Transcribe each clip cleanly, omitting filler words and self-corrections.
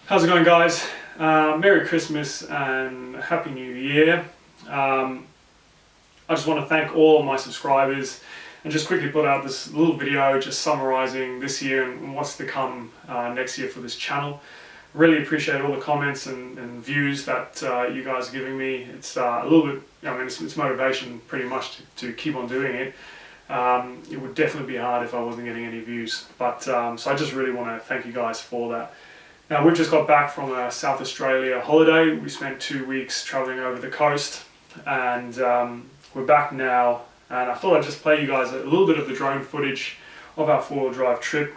How's it going, guys? Merry Christmas and Happy New Year. I just want to thank all my subscribers and just quickly put out this little video just summarizing this year and what's to come next year for this channel. Really appreciate all the comments and views that you guys are giving me. It's a little bit, it's motivation pretty much to keep on doing it. It would definitely be hard if I wasn't getting any views, but so I just really want to thank you guys for that. Now, we've just got back from a South Australia holiday. We spent 2 weeks travelling over the coast, and we're back now. And I thought I'd just play you guys a little bit of the drone footage of our four-wheel drive trip.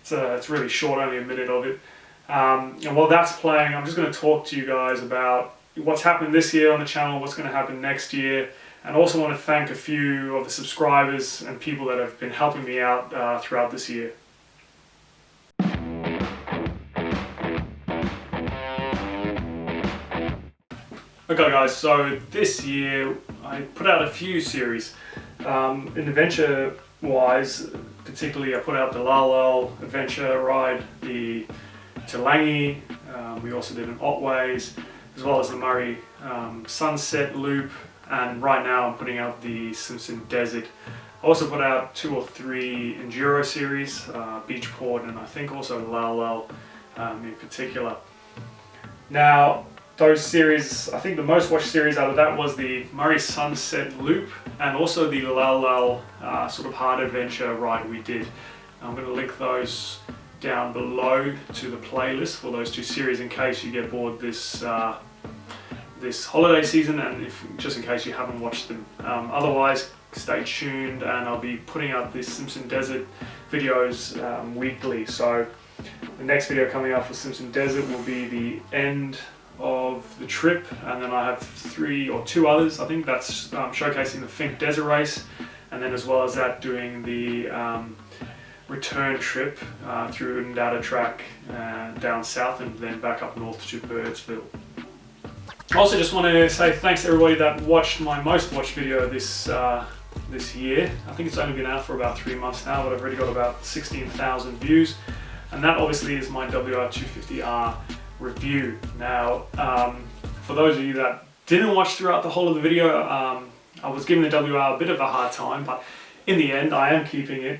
It's really short, only a minute of it. And while that's playing, I'm just going to talk to you guys about what's happened this year on the channel, what's going to happen next year, and also want to thank a few of the subscribers and people that have been helping me out throughout this year. Okay guys, so this year I put out a few series. In adventure wise, particularly I put out the Lalal adventure ride, the Talangi, we also did an Otways, as well as the Murray Sunset Loop, and right now I'm putting out the Simpson Desert. I also put out 2 or 3 Enduro series, Beachport and I think also Lalal in particular. Now, those series, I think the most watched series out of that was the Murray Sunset Loop and also the Lalal sort of hard adventure ride we did. I'm going to link those down below to the playlist for those 2 series in case you get bored this this holiday season, and just in case you haven't watched them. Otherwise, stay tuned, and I'll be putting out the Simpson Desert videos weekly. So the next video coming up for Simpson Desert will be the end of the trip, and then I have 3 or 2 others. I think that's showcasing the Fink Desert Race, and then as well as that doing the return trip through Ndata Track down south and then back up north to Birdsville. I also just want to say thanks to everybody that watched my most watched video this year. I think it's only been out for about 3 months now, but I've already got about 16,000 views, and that obviously is my WR250R review. Now, for those of you that didn't watch throughout the whole of the video, I was giving the WR a bit of a hard time, but in the end I am keeping it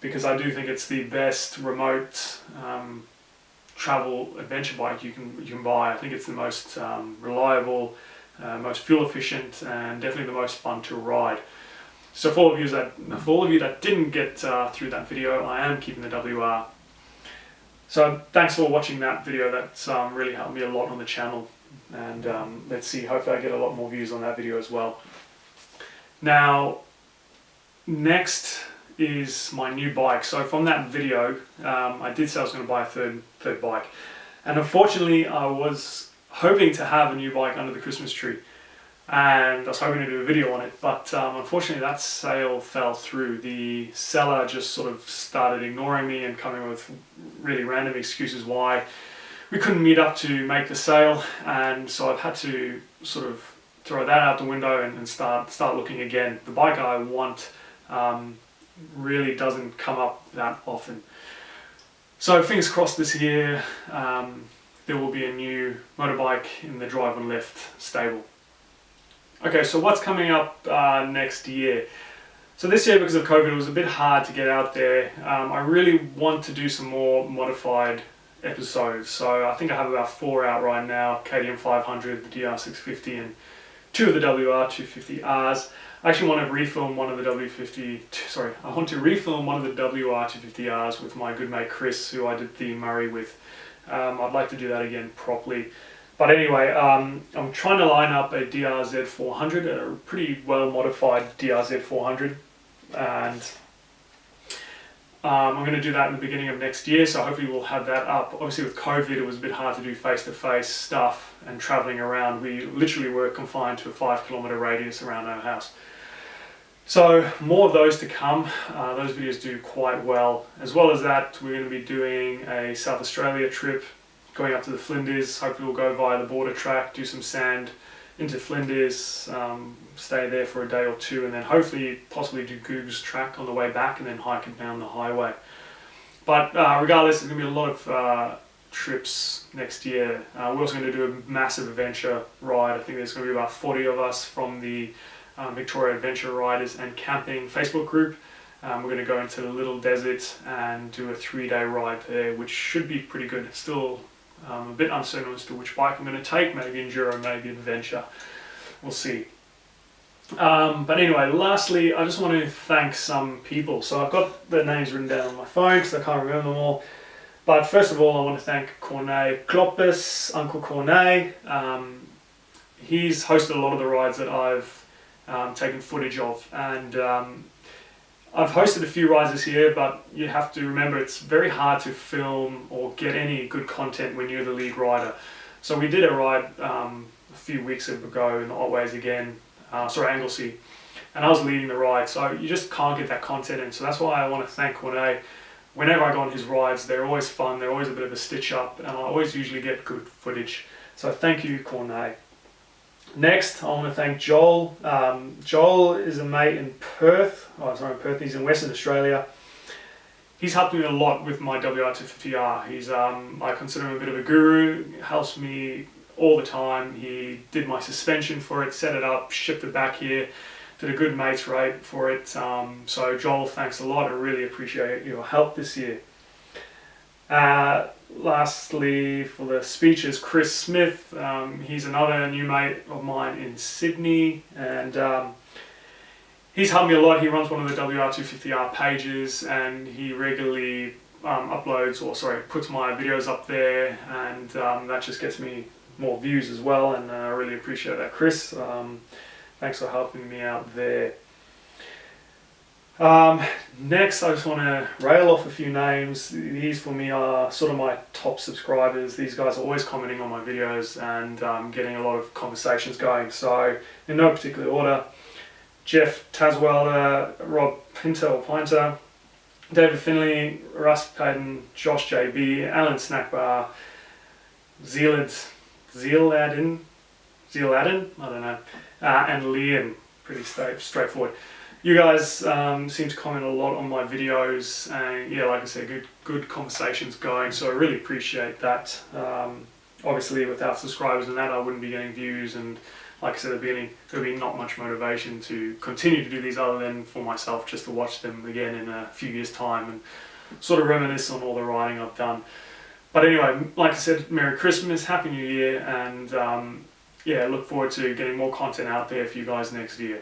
because I do think it's the best remote travel adventure bike you can buy. I think it's the most reliable, most fuel efficient, and definitely the most fun to ride. So for all of you that didn't get through that video, I am keeping the WR. So thanks for watching that video. That's really helped me a lot on the channel, and let's see, hopefully I get a lot more views on that video as well. Now, next is my new bike. So from that video, I did say I was going to buy a third bike, and unfortunately I was hoping to have a new bike under the Christmas tree, and I was hoping to do a video on it, but unfortunately that sale fell through. The seller just sort of started ignoring me and coming with really random excuses why we couldn't meet up to make the sale, and so I've had to sort of throw that out the window and start looking again. The bike I want really doesn't come up that often. So fingers crossed this year there will be a new motorbike in the drive and lift stable. Okay, so what's coming up next year? So this year, because of COVID, it was a bit hard to get out there. I really want to do some more modified episodes. So I think I have about 4 out right now: KTM 500, the DR650, and 2 of the WR250Rs. I actually want to refilm one of the WR250Rs with my good mate Chris, who I did the Murray with. I'd like to do that again properly. But anyway, I'm trying to line up a DRZ400, a pretty well modified DRZ400, and I'm going to do that in the beginning of next year, so hopefully we'll have that up. Obviously with COVID it was a bit hard to do face-to-face stuff and travelling around. We literally were confined to a 5-kilometre radius around our house. So more of those to come. Those videos do quite well. As well as that, we're going to be doing a South Australia trip, going up to the Flinders. Hopefully we'll go via the border track, do some sand into Flinders, stay there for a day or 2, and then hopefully possibly do Goog's track on the way back and then hike it down the highway. But regardless, there's going to be a lot of trips next year. We're also going to do a massive adventure ride. I think there's going to be about 40 of us from the Victoria Adventure Riders and Camping Facebook group. We're going to go into the Little Desert and do a 3-day ride there, which should be pretty good. Still a bit uncertain as to which bike I'm going to take, maybe Enduro, maybe Adventure. We'll see. But anyway, lastly, I just want to thank some people. So I've got the names written down on my phone because I can't remember them all. But first of all, I want to thank Cornet Kloppus, Uncle Cornet. He's hosted a lot of the rides that I've taken footage of. And I've hosted a few rides this year, but you have to remember it's very hard to film or get any good content when you're the lead rider. So we did a ride a few weeks ago in the Otways again. Anglesey, and I was leading the ride, so you just can't get that content in. So that's why I want to thank Cornet. Whenever I go on his rides, they're always fun, they're always a bit of a stitch up, and I always usually get good footage. So thank you, Cornet. Next, I want to thank Joel. Joel is a mate in Perth. He's in Western Australia. He's helped me a lot with my WR250R. He's, I consider him a bit of a guru. He helps me all the time. He did my suspension for it, set it up, shipped it back here, did a good mate's rate for it. So Joel, thanks a lot. I really appreciate your help this year. Lastly, for the speeches, Chris Smith. He's another new mate of mine in Sydney, and he's helped me a lot. He runs one of the WR250R pages, and he regularly puts my videos up there, and that just gets me more views as well, and I really appreciate that, Chris. Thanks for helping me out there. Next, I just want to rail off a few names. These for me are sort of my top subscribers. These guys are always commenting on my videos and getting a lot of conversations going. So, in no particular order, Jeff Taswelder, Rob Pinter, David Finley, Russ Payton, Josh JB, Alan Snackbar, Zealadin, I don't know, and Liam, pretty straightforward. You guys seem to comment a lot on my videos, and yeah, like I said, good conversations going, so I really appreciate that. Obviously, without subscribers and that, I wouldn't be getting views, and like I said, there'd be not much motivation to continue to do these other than for myself, just to watch them again in a few years' time and sort of reminisce on all the riding I've done. But anyway, like I said, Merry Christmas, Happy New Year, and yeah, look forward to getting more content out there for you guys next year.